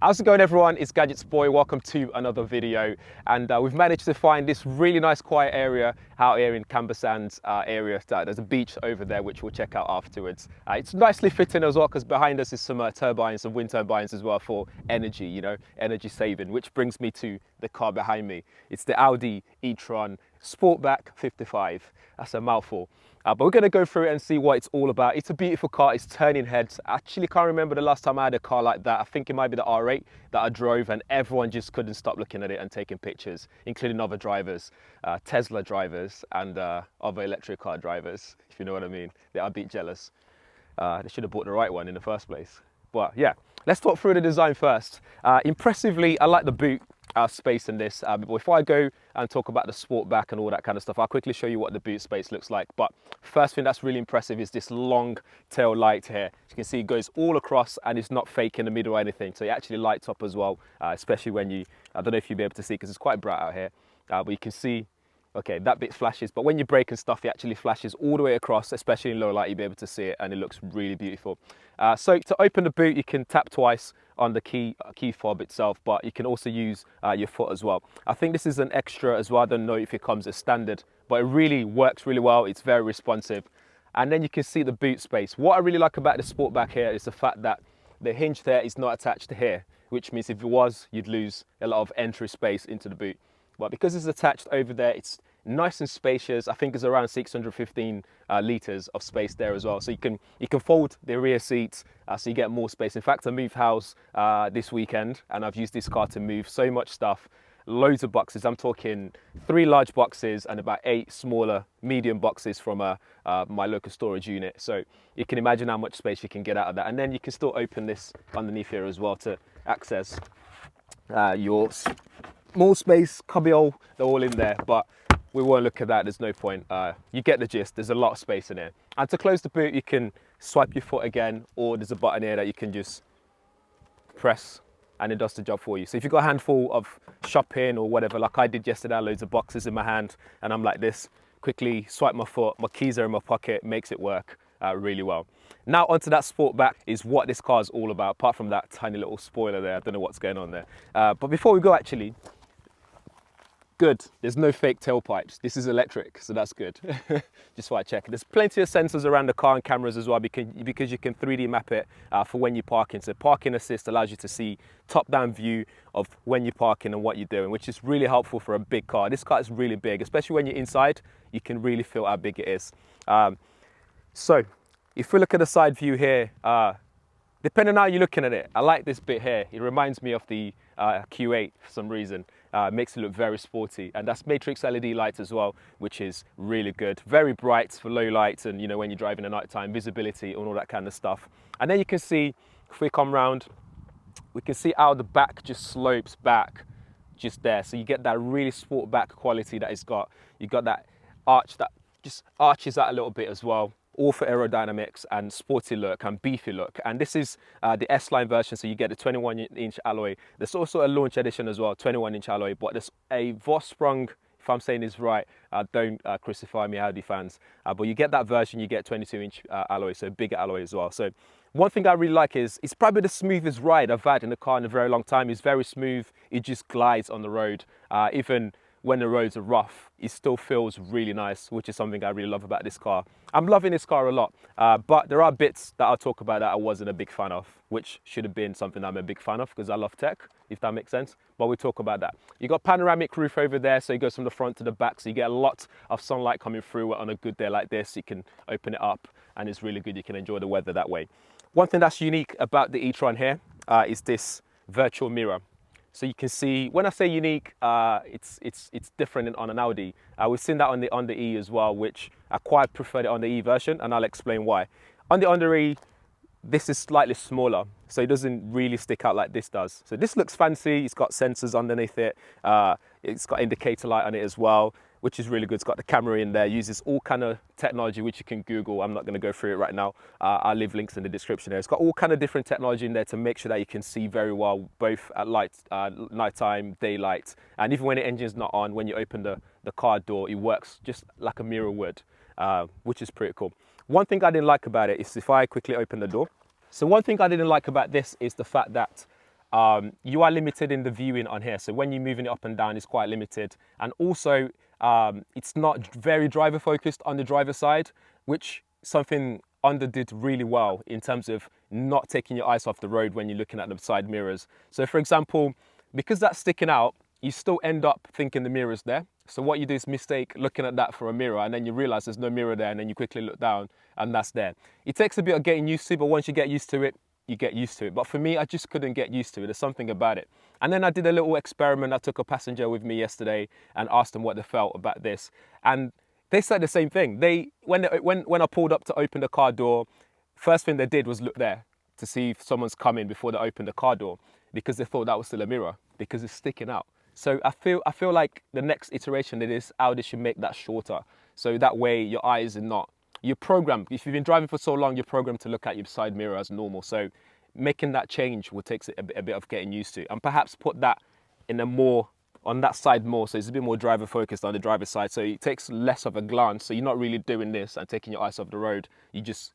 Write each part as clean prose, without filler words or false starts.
How's it going, everyone? It's GadgetsBoy. Welcome to another video. And we've managed to find this really nice quiet area out here in Camber Sands area. There's a beach over there, which we'll check out afterwards. It's nicely fitting as well, because behind us is some turbines, some wind turbines as well for energy, energy saving, which brings me to the car behind me. It's the Audi e-tron Sportback 55. That's a mouthful. But we're going to go through it and see what it's all about. It's a beautiful car. It's turning heads. I actually can't remember the last time I had a car like that. I think it might be the R8 that I drove, and everyone just couldn't stop looking at it and taking pictures, including other drivers, Tesla drivers and other electric car drivers, if you know what I mean. They are a bit jealous. They should have bought the right one in the first place. But yeah, let's talk through the design first. Impressively, I like the boot space in this. But before I go and talk about the Sportback and all that kind of stuff, I'll quickly show you what the boot space looks like. But first thing that's really impressive is this long tail light here. As you can see, it goes all across and it's not fake in the middle or anything. So it actually lights up as well, especially when you, I don't know if you'll be able to see because it's quite bright out here, but you can see, okay, that bit flashes, but when you brake and stuff, it actually flashes all the way across, especially in low light, you'll be able to see it, and it looks really beautiful. So to open the boot, you can tap twice on the key fob itself, but you can also use your foot as well. I think this is an extra as well. I don't know if it comes as standard, but it really works really well. It's very responsive. And then you can see the boot space. What I really like about the Sportback here is the fact that the hinge there is not attached to here, which means if it was, you'd lose a lot of entry space into the boot. But because it's attached over there, it's nice and spacious. I think it's around 615 litres of space there as well. So you can fold the rear seats so you get more space. In fact, I moved house this weekend and I've used this car to move so much stuff. Loads of boxes. I'm talking 3 large boxes and about 8 smaller medium boxes from my local storage unit. So you can imagine how much space you can get out of that. And then you can still open this underneath here as well to access your more space, cubbyhole, they're all in there, but we won't look at that, there's no point. You get the gist, there's a lot of space in here. And to close the boot, you can swipe your foot again, or there's a button here that you can just press and it does the job for you. So if you've got a handful of shopping or whatever, like I did yesterday, loads of boxes in my hand, and I'm like this, quickly swipe my foot, my keys are in my pocket, makes it work really well. Now onto that Sportback is what this car is all about, apart from that tiny little spoiler there. I don't know what's going on there. But before we go, actually, good, there's no fake tailpipes. This is electric, so that's good. Just want to check. There's plenty of sensors around the car and cameras as well, because you can 3D map it for when you're parking. So parking assist allows you to see top-down view of when you're parking and what you're doing, which is really helpful for a big car. This car is really big, especially when you're inside, you can really feel how big it is. So if we look at the side view here, depending on how you're looking at it, I like this bit here. It reminds me of the Q8 for some reason. Makes it look very sporty, and that's matrix LED lights as well, which is really good. Very bright for low lights and when you're driving at night time, visibility and all that kind of stuff. And then you can see, if we come round, we can see how the back just slopes back just there. So you get that really Sportback quality that it's got. You got that arch that just arches out a little bit as well. All for aerodynamics and sporty look and beefy look. And this is the S-Line version, so you get a 21-inch alloy. There's also a launch edition as well, 21-inch alloy, but there's a Vossprung, if I'm saying this right, don't crucify me, Audi fans, but you get that version, you get 22-inch alloy, so bigger alloy as well. So one thing I really like is, it's probably the smoothest ride I've had in the car in a very long time. It's very smooth, it just glides on the road. Even when the roads are rough, it still feels really nice, which is something I really love about this car. I'm loving this car a lot, but there are bits that I'll talk about that I wasn't a big fan of, which should have been something I'm a big fan of because I love tech, if that makes sense. But we'll talk about that. You got panoramic roof over there, so it goes from the front to the back, so you get a lot of sunlight coming through on a good day like this. You can open it up and it's really good. You can enjoy the weather that way. One thing that's unique about the e-tron here is this virtual mirror. So you can see, when I say unique, it's different on an Audi. We've seen that on the E as well, which I quite prefer it on the E version, and I'll explain why. On the under E, this is slightly smaller, so it doesn't really stick out like this does. So this looks fancy. It's got sensors underneath it. It's got indicator light on it as well, which is really good. It's got the camera in there, uses all kind of technology, which you can Google. I'm not going to go through it right now. I'll leave links in the description there. It's got all kind of different technology in there to make sure that you can see very well, both at nighttime, daylight, and even when the engine's not on, when you open the car door, it works just like a mirror would, which is pretty cool. One thing I didn't like about it is if I quickly open the door. So one thing I didn't like about this is the fact that you are limited in the viewing on here. So when you're moving it up and down, it's quite limited. And also, it's not very driver focused on the driver's side, which something under did really well in terms of not taking your eyes off the road when you're looking at the side mirrors. So for example, because that's sticking out, you still end up thinking the mirror's there. So what you do is mistake looking at that for a mirror, and then you realize there's no mirror there, and then you quickly look down and that's there. It takes a bit of getting used to, but once you get used to it, you get used to it. But for me, I just couldn't get used to it. There's something about it. And then I did a little experiment. I took a passenger with me yesterday and asked them what they felt about this. And they said the same thing. When I pulled up to open the car door, first thing they did was look there to see if someone's coming before they opened the car door, because they thought that was still a mirror because it's sticking out. So I feel like the next iteration of this, Audi should make that shorter. So that way your eyes are not, you're programmed. If you've been driving for so long, you're programmed to look at your side mirror as normal. So making that change will take a bit of getting used to, and perhaps put that in a more, on that side more, so it's a bit more driver focused on the driver's side. So it takes less of a glance. So you're not really doing this and taking your eyes off the road. You just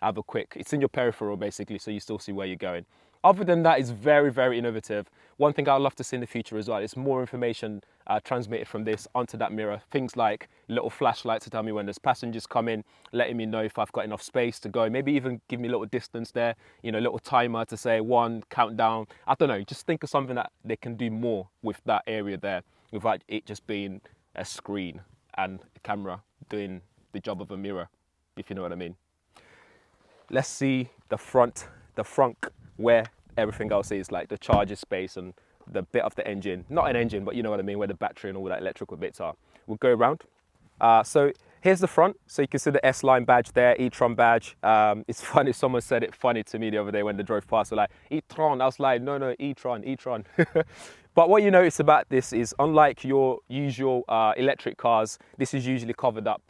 have a quick, it's in your peripheral basically, so you still see where you're going. Other than that, it's very, very innovative. One thing I'd love to see in the future as well is more information transmitted from this onto that mirror. Things like little flashlights to tell me when there's passengers coming, letting me know if I've got enough space to go. Maybe even give me a little distance there, you know, a little timer to say 1, countdown. I don't know, just think of something that they can do more with that area there without it just being a screen and a camera doing the job of a mirror, if you know what I mean. Let's see the front where everything else is, like the charger space and the bit of the engine, not an engine, but you know what I mean, where the battery and all that electrical bits are. We'll go around. So here's the front. So you can see the S-Line badge there, e-tron badge. It's funny, someone said it funny to me the other day when they drove past, they're like, e-tron. I was like, no, e-tron. But what you notice about this is, unlike your usual electric cars, this is usually covered up.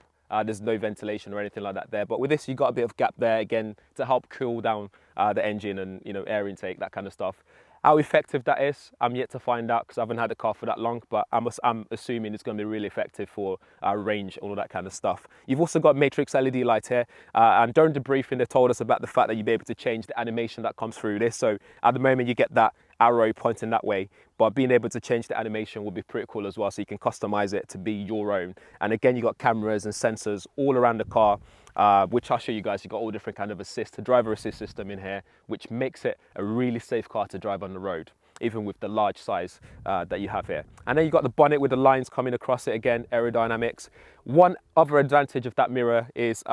There's no ventilation or anything like that there. But with this, you've got a bit of gap there, again, to help cool down the engine and, you know, air intake, that kind of stuff. How effective that is, I'm yet to find out because I haven't had the car for that long, but I'm assuming it's going to be really effective for range, all of that kind of stuff. You've also got matrix LED light here, and during the briefing, they told us about the fact that you'll be able to change the animation that comes through this. So at the moment, you get that arrow pointing that way, but being able to change the animation will be pretty cool as well, so you can customize it to be your own. And again, you got cameras and sensors all around the car, which I'll show you guys. You've got all different kind of assist, the driver assist system in here, which makes it a really safe car to drive on the road, even with the large size that you have here. And then you've got the bonnet with the lines coming across it, again, aerodynamics. One other advantage of that mirror is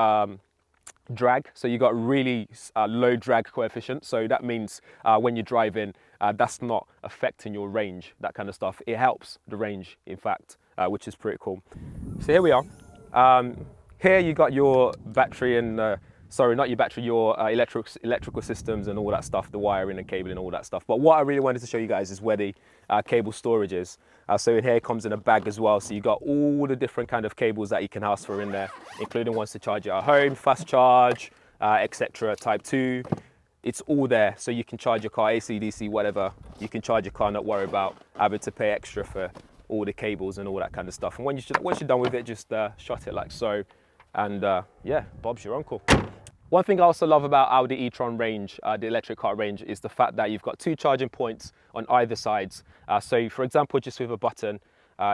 drag. So you got really low drag coefficient. So that means when you're driving, that's not affecting your range, that kind of stuff. It helps the range, in fact, which is pretty cool. So here we are. Here you got your battery and, sorry, not your battery, your electrical systems and all that stuff, the wiring and cabling and all that stuff. But what I really wanted to show you guys is where the cable storage is. So in here it comes in a bag as well. So you got all the different kind of cables that you can house for in there, including ones to charge it at home, fast charge, etc. Type 2. It's all there. So you can charge your car, AC, DC, whatever. You can charge your car, not worry about having to pay extra for all the cables and all that kind of stuff. And once you're done with it, just shut it like so. And yeah, Bob's your uncle. One thing I also love about Audi e-tron range, the electric car range, is the fact that you've got 2 charging points on either sides. So for example, just with a button,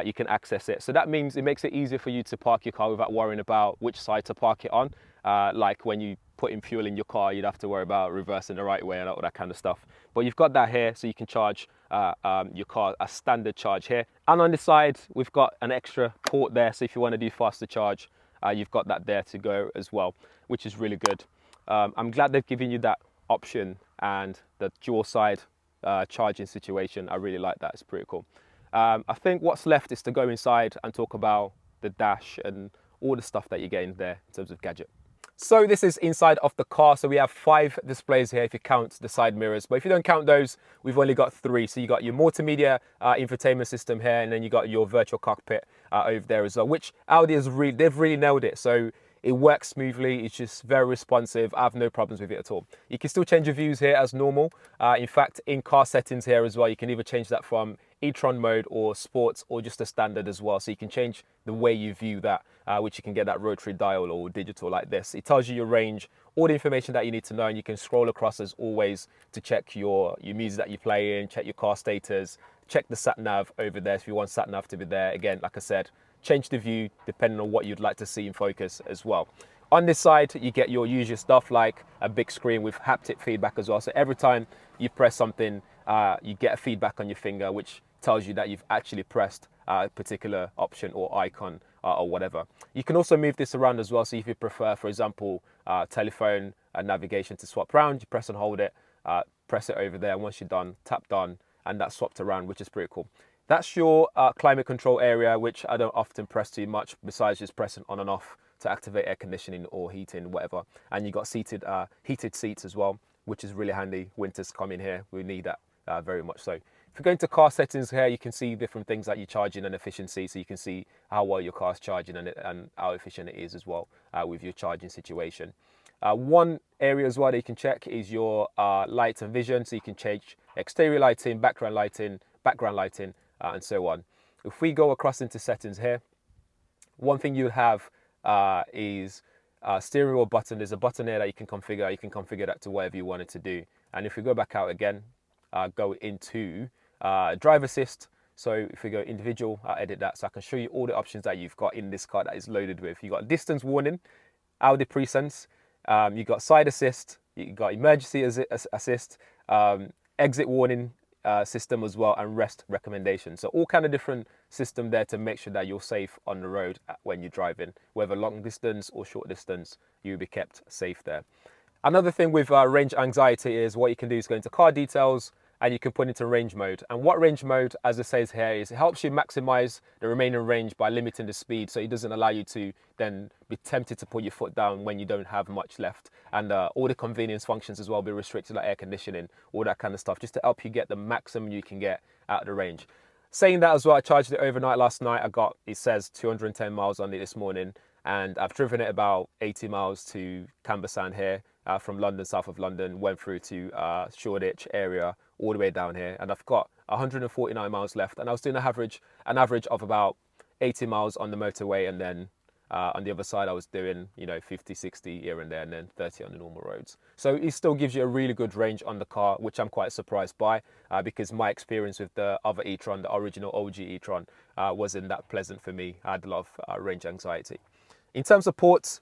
you can access it. So that means it makes it easier for you to park your car without worrying about which side to park it on. Like when you put in fuel in your car, you'd have to worry about reversing the right way and all that kind of stuff. But you've got that here, so you can charge your car a standard charge here. And on the side, we've got an extra port there. So if you want to do faster charge, you've got that there to go as well, which is really good. I'm glad they've given you that option, and the dual side charging situation. I really like that. It's pretty cool. I think what's left is to go inside and talk about the dash and all the stuff that you get in there in terms of gadget. So this is inside of the car. So we have 5 displays here if you count the side mirrors. But if you don't count those, we've only got 3. So you got your multimedia infotainment system here, and then you got your virtual cockpit over there as well, which Audi has they've really nailed it. So It works smoothly. It's just very responsive. I have no problems with it at all. You can still change your views here as normal. In fact, in car settings here as well, you can either change that from e-tron mode or sports or just a standard as well. So you can change the way you view that, which you can get that rotary dial or digital like this. It tells you your range, all the information that you need to know, and you can scroll across as always to check your music that you play in, check your car status, check the sat nav over there if you want sat nav to be there. Again, like I said, change the view depending on what you'd like to see in focus as well. On this side, you get your usual stuff like a big screen with haptic feedback as well. So every time you press something, you get a feedback on your finger, which tells you that you've actually pressed a particular option or icon or whatever. You can also move this around as well. So if you prefer, for example, telephone navigation to swap around, you press and hold it, press it over there. And once you're done, tap done, and that's swapped around, which is pretty cool. That's your climate control area, which I don't often press too much besides just pressing on and off to activate air conditioning or heating, whatever. And you got heated seats as well, which is really handy. Winter's coming here. We need that very much so. If you go into car settings here, you can see different things like your charging and efficiency. So you can see how well your car's charging and how efficient it is as well with your charging situation. One area as well that you can check is your light and vision. So you can change exterior lighting, background lighting, and so on. If we go across into settings here, one thing you have is steering wheel button. There's a button here that you can configure. You can configure that to whatever you want it to do. And if we go back out again, go into drive assist. So if we go individual, I'll edit that so I can show you all the options that you've got in this car that is loaded with. You got distance warning, AUDI presense, you got side assist, you got emergency assist, exit warning system as well, and rest recommendations. So all kind of different system there to make sure that you're safe on the road when you're driving, whether long distance or short distance, you'll be kept safe there. Another thing with range anxiety is what you can do is go into car details and you can put into range mode. And what range mode, as it says here, is it helps you maximize the remaining range by limiting the speed, so it doesn't allow you to then be tempted to put your foot down when you don't have much left. And all the convenience functions as well be restricted, like air conditioning, all that kind of stuff, just to help you get the maximum you can get out of the range. Saying that as well, I charged it overnight last night. it says 210 miles on it this morning, and I've driven it about 80 miles to Cambersand here, from London, south of London, went through to Shoreditch area, all the way down here, and I've got 149 miles left, and I was doing an average of about 80 miles on the motorway, and then on the other side I was doing 50, 60 here and there, and then 30 on the normal roads. So it still gives you a really good range on the car, which I'm quite surprised by, because my experience with the other e-tron, the original OG e-tron, wasn't that pleasant for me. I had a lot of range anxiety. In terms of ports,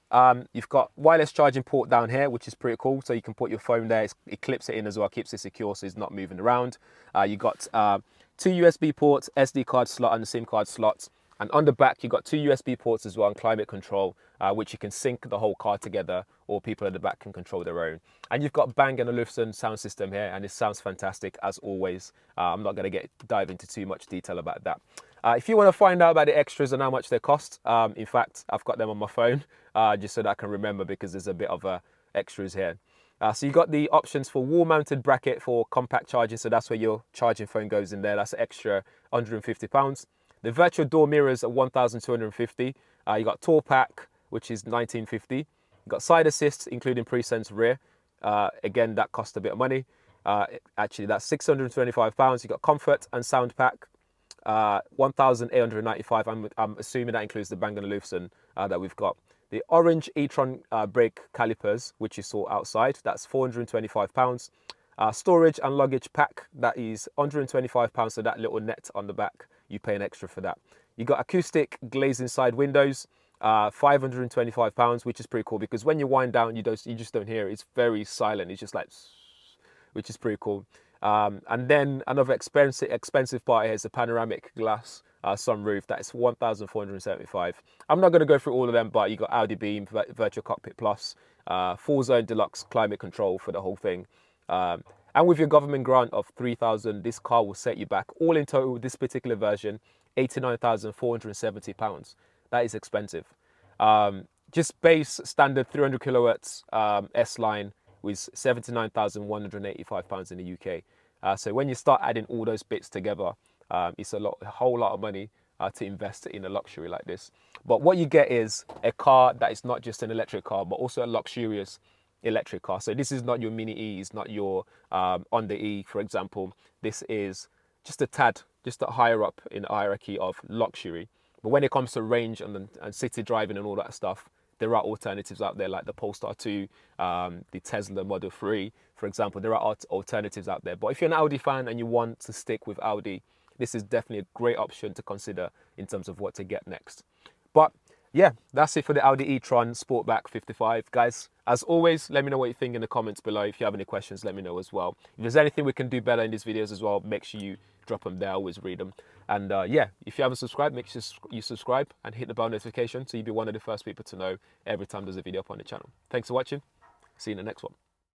you've got wireless charging port down here, which is pretty cool. So you can put your phone there, it clips it in as well, keeps it secure so it's not moving around. You got 2 USB ports, SD card slot and the SIM card slots. And on the back, you've got 2 USB ports as well and climate control, which you can sync the whole car together, or people at the back can control their own. And you've got Bang & Olufsen sound system here, and it sounds fantastic as always. I'm not going to dive into too much detail about that. If you want to find out about the extras and how much they cost, in fact, I've got them on my phone, just so that I can remember, because there's a bit of extras here. So you got the options for wall-mounted bracket for compact charging, so that's where your charging phone goes in there. That's an extra £150. The virtual door mirrors are 1,250. You got tour pack, which is 1,950. You got side assists, including presense rear. Again, that cost a bit of money. Actually, that's £625. You got comfort and sound pack, 1,895. I'm assuming that includes the Bang & Olufsen that we've got. The orange e-tron brake calipers, which you saw outside, that's £425. Storage and luggage pack, that is £125. So that little net on the back, you pay an extra for that. You got acoustic glazing side windows, £525, which is pretty cool, because when you wind down, you just don't hear it. It's very silent. It's just like, which is pretty cool. And then another expensive part here is the panoramic glass sunroof. That is £1,475. I'm not going to go through all of them, but you got Audi Beam, Virtual Cockpit Plus, full zone deluxe climate control for the whole thing. And with your government grant of £3,000, this car will set you back, all in total, this particular version, £89,470. That is expensive. Just base standard 300 kilowatts S-Line with £79,185 in the UK. So when you start adding all those bits together, it's a whole lot of money to invest in a luxury like this. But what you get is a car that is not just an electric car, but also a luxurious electric car. So this is not your Mini E, it's not your Honda E, for example. This is just a tad, just a higher up in the hierarchy of luxury. But when it comes to range and city driving and all that stuff, there are alternatives out there like the Polestar 2, the Tesla Model 3, for example. There are alternatives out there. But if you're an Audi fan and you want to stick with Audi, this is definitely a great option to consider in terms of what to get next. But yeah, that's it for the Audi e-tron Sportback 55. Guys, as always, let me know what you think in the comments below. If you have any questions, let me know as well. If there's anything we can do better in these videos as well, make sure you drop them there. I always read them. And yeah, if you haven't subscribed, make sure you subscribe and hit the bell notification so you'll be one of the first people to know every time there's a video up on the channel. Thanks for watching. See you in the next one.